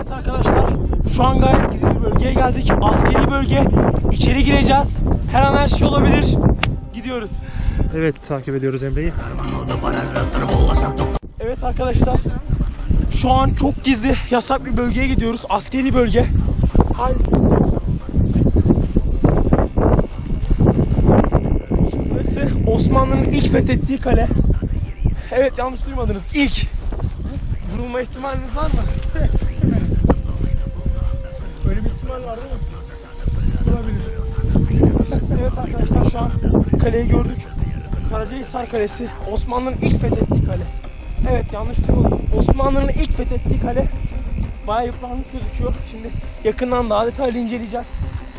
Evet arkadaşlar, şu an gayet gizli bir bölgeye geldik. Askeri bölge. İçeri gireceğiz. Her an her şey olabilir. Gidiyoruz. Evet, takip ediyoruz Emre'yi. Evet arkadaşlar, şu an çok gizli, yasak bir bölgeye gidiyoruz. Askeri bölge. Haydi. Burası Osmanlı'nın ilk fethettiği kale. Evet, yanlış duymadınız. İlk. Vurulma ihtimaliniz var mı? Öyle bir ihtimal var değil mi? Olabilir. Evet arkadaşlar, şu an kaleyi gördük. Karacahisar Kalesi, Osmanlı'nın ilk fethettiği kale. Evet, yanlış duymadınız. Osmanlı'nın ilk fethettiği kale. Bayağı yıpranmış gözüküyor. Şimdi yakından daha detaylı inceleyeceğiz.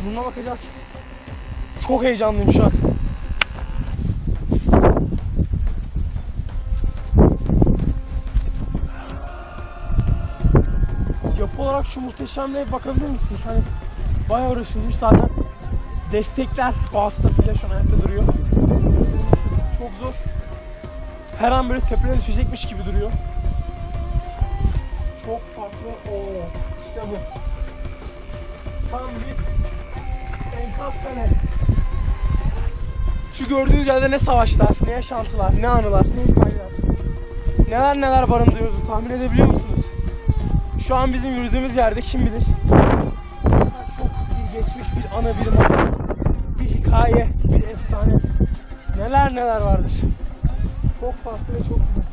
Durumuna bakacağız. Çok heyecanlıyım şu an. Yapı olarak şu muhteşemliğe bakabilir misiniz? Hani bayağı uğraşılmış zaten. Destekler vasıtasıyla şu an ayakta duruyor. Çok zor. Her an böyle tepeden düşecekmiş gibi duruyor. Çok farklı. Oo, işte bu. Tam bir enkaz kale. Şu gördüğünüz yerde ne savaşlar, ne yaşantılar, ne anılar, ne hikayeler. Neler neler barındırıyordu, tahmin edebiliyor musunuz? Şu an bizim yürüdüğümüz yerde kim bilir? Çok bir geçmiş, bir anı, bir masal, bir hikaye, bir efsane. Neler neler vardır. Çok farklı ve çok güzel.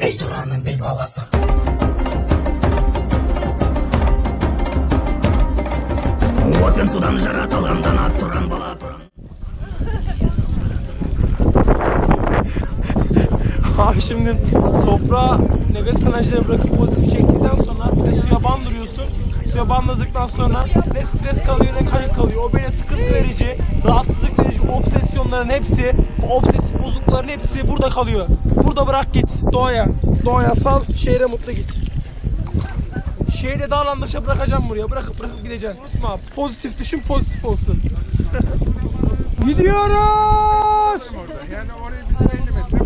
Ey duranın bel balası. Odun sudan jaratılandan attıran bala duran. Abi şimdi toprağa negatif enerjileri bırakıp pozitif çektikten sonra bir de suya bandırıyorsun. Suya bandladıktan sonra ne stres kalıyor ne kaygı kalıyor. O böyle sıkıntı verici, rahatsızlık verici obsesyonların hepsi, o obsesif bozuklukların hepsi burada kalıyor. Burada bırak git doğaya. Doğaya sal, şehre mutlu git. Şehirde dağlandaşa bırakacağım buraya. Bırakıp gideceğim. Unutma, pozitif düşün, pozitif olsun. Gidiyoruz! Yani orayı biz 50 metre